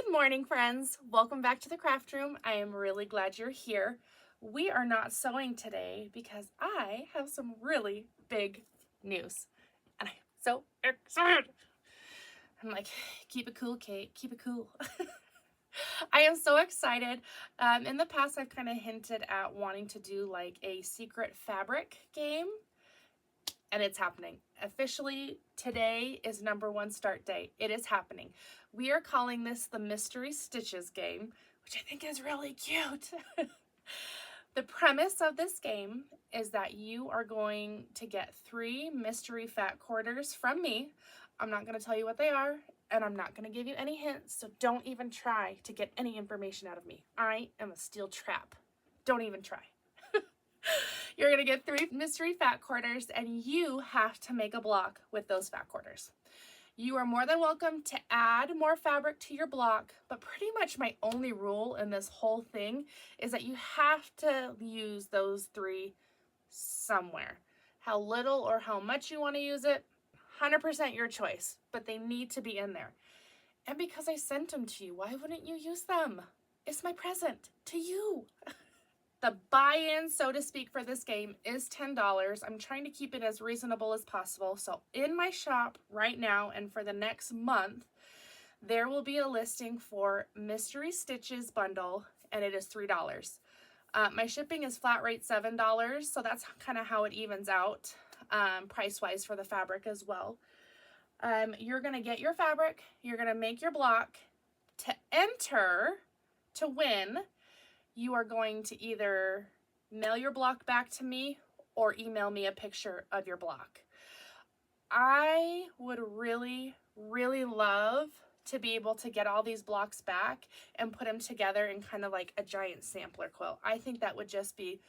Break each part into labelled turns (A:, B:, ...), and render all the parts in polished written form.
A: Good morning, friends. Welcome back to the craft room. I am really glad you're here. We are not sewing today because I have some really big news. And I'm so excited. I'm like, keep it cool, Kate. Keep it cool. I am so excited. In the past, I've kind of hinted at wanting to do like a secret fabric game. And it's happening. Officially, today is #1 start date. It is happening. We are calling this the Mystery Stitches game, which I think is really cute. The premise of this game is that you are going to get 3 mystery fat quarters from me. I'm not going to tell you what they are, and I'm not going to give you any hints, so don't even try to get any information out of me. I am a steel trap. Don't even try. You're going to get 3 mystery fat quarters, and you have to make a block with those fat quarters. You are more than welcome to add more fabric to your block, but pretty much my only rule in this whole thing is that you have to use those 3 somewhere. How little or how much you want to use it, 100% your choice, but they need to be in there. And because I sent them to you, why wouldn't you use them? It's my present to you. The buy-in, so to speak, for this game is $10. I'm trying to keep it as reasonable as possible. So in my shop right now and for the next month, there will be a listing for Mystery Stitches bundle, and it is $3. My shipping is flat rate $7, so that's kind of how it evens out price-wise for the fabric as well. You're going to get your fabric, you're going to make your block. To enter, to win, you are going to either mail your block back to me or email me a picture of your block. I would really, really love to be able to get all these blocks back and put them together in kind of like a giant sampler quilt. I think that would just be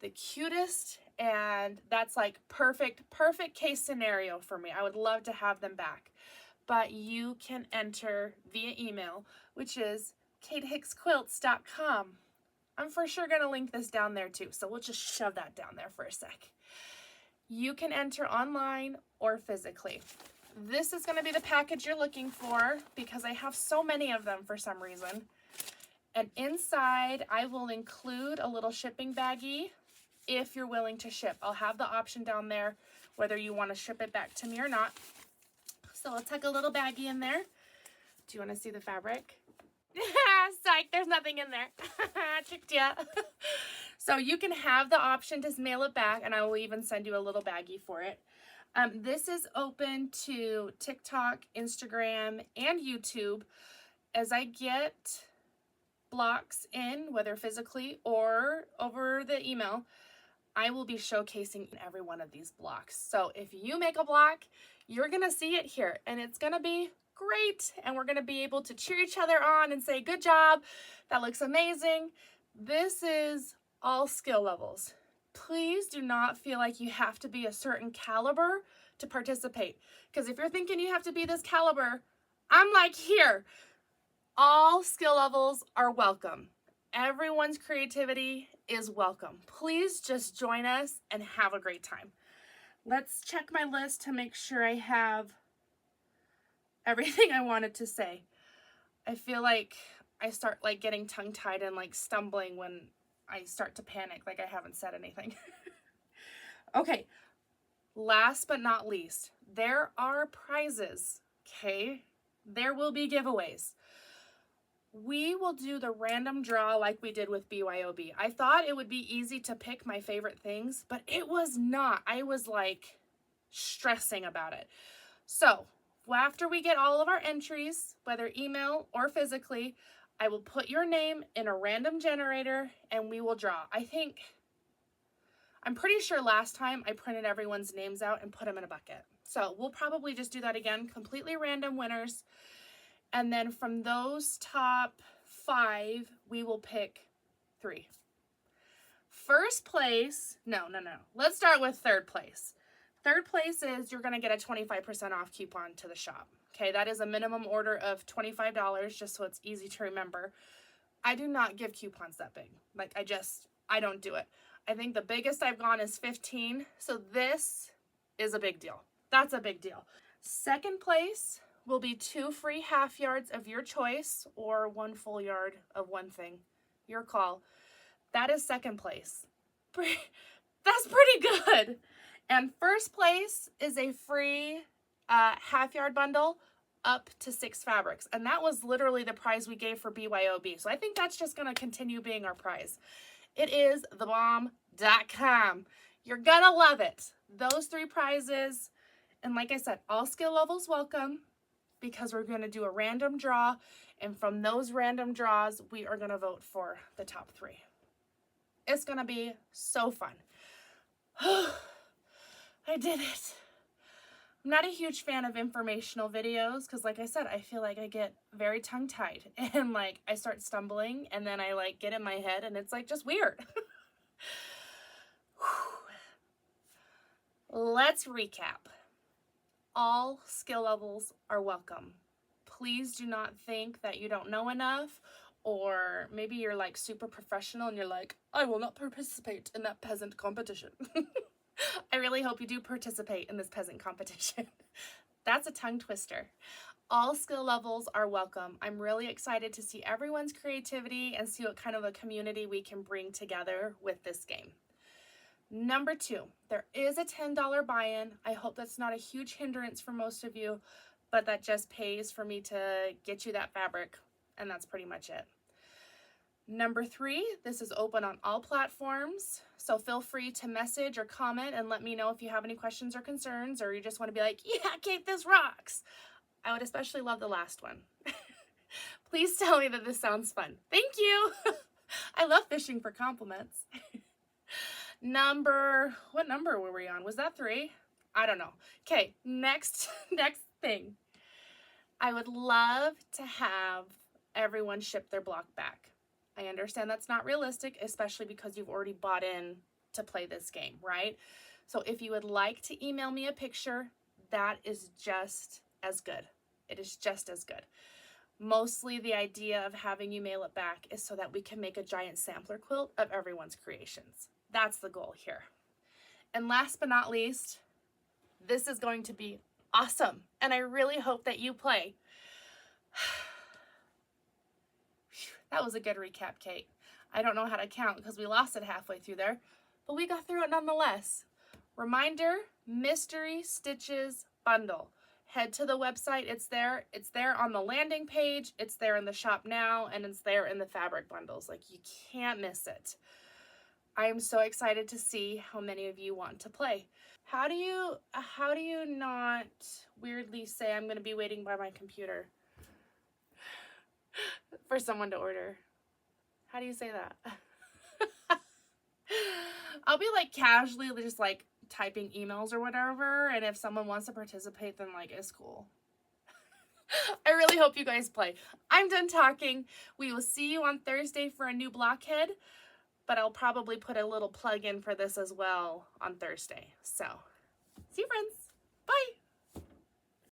A: the cutest, and that's like perfect case scenario for me. I would love to have them back. But you can enter via email, which is katehicksquilts.com. I'm for sure going to link this down there too, so we'll just shove that down there for a sec. You can enter online or physically. This is going to be the package you're looking for because I have so many of them for some reason. And inside, I will include a little shipping baggie if you're willing to ship. I'll have the option down there whether you want to ship it back to me or not. So I'll tuck a little baggie in there. Do you want to see the fabric? Psych, there's nothing in there. Tricked ya. So you can have the option to mail it back, and I will even send you a little baggie for it. This is open to TikTok, Instagram, and YouTube. As I get blocks in, whether physically or over the email, I will be showcasing every one of these blocks. So if you make a block, you're going to see it here, and it's going to be great, and we're going to be able to cheer each other on and say, good job, that looks amazing. This is all skill levels. Please do not feel like you have to be a certain caliber to participate, because if you're thinking you have to be this caliber, I'm like, here, all skill levels are welcome. Everyone's creativity is welcome. Please just join us and have a great time. Let's check my list to make sure I have everything I wanted to say. I feel like I start like getting tongue-tied and like stumbling when I start to panic, like I haven't said anything. Okay, last but not least, there are prizes, okay? There will be giveaways. We will do the random draw like we did with BYOB. I thought it would be easy to pick my favorite things, but it was not. I was like stressing about it. So after we get all of our entries, whether email or physically, I will put your name in a random generator and we will draw. I'm pretty sure last time I printed everyone's names out and put them in a bucket. So we'll probably just do that again, completely random winners. And then from those top 5, we will pick 3. First place, no. Let's start with third place. Third place is you're going to get a 25% off coupon to the shop. Okay, that is a minimum order of $25, just so it's easy to remember. I do not give coupons that big. Like, I don't do it. I think the biggest I've gone is 15, so this is a big deal. That's a big deal. Second place will be 2 free half yards of your choice or 1 full yard of one thing. Your call. That is second place. That's pretty good. And first place is a free half yard bundle up to 6 fabrics. And that was literally the prize we gave for BYOB. So I think that's just going to continue being our prize. It is thebomb.com. You're going to love it. Those 3 prizes. And like I said, all skill levels welcome, because we're going to do a random draw. And from those random draws, we are going to vote for the top 3. It's going to be so fun. I did it. I'm not a huge fan of informational videos because, like I said, I feel like I get very tongue-tied and like I start stumbling and then I like get in my head and it's like just weird. Let's recap. All skill levels are welcome. Please do not think that you don't know enough, or maybe you're like super professional and you're like, I will not participate in that peasant competition. I really hope you do participate in this peasant competition. That's a tongue twister. All skill levels are welcome. I'm really excited to see everyone's creativity and see what kind of a community we can bring together with this game. Number 2, there is a $10 buy-in. I hope that's not a huge hindrance for most of you, but that just pays for me to get you that fabric, and that's pretty much it. Number 3, this is open on all platforms, so feel free to message or comment and let me know if you have any questions or concerns, or you just want to be like, yeah, Kate, this rocks. I would especially love the last one. Please tell me that this sounds fun. Thank you. I love fishing for compliments. What number were we on? Was that 3? I don't know. Okay, next thing. I would love to have everyone ship their block back. I understand that's not realistic, especially because you've already bought in to play this game, right? So if you would like to email me a picture, that is just as good. It is just as good. Mostly the idea of having you mail it back is so that we can make a giant sampler quilt of everyone's creations. That's the goal here. And last but not least, this is going to be awesome. And I really hope that you play. That was a good recap, Kate. I don't know how to count because we lost it halfway through there, but we got through it nonetheless. Reminder, Mystery Stitches Bundle. Head to the website. It's there. It's there on the landing page. It's there in the shop now, and it's there in the fabric bundles. Like, you can't miss it. I am so excited to see how many of you want to play. How do you not weirdly say I'm going to be waiting by my computer for someone to order? How do you say that? I'll be like casually just like typing emails or whatever, and if someone wants to participate, then like it's cool. I really hope you guys play. I'm done talking. We will see you on Thursday for a new blockhead, but I'll probably put a little plug in for this as well on Thursday. So, see you friends. Bye.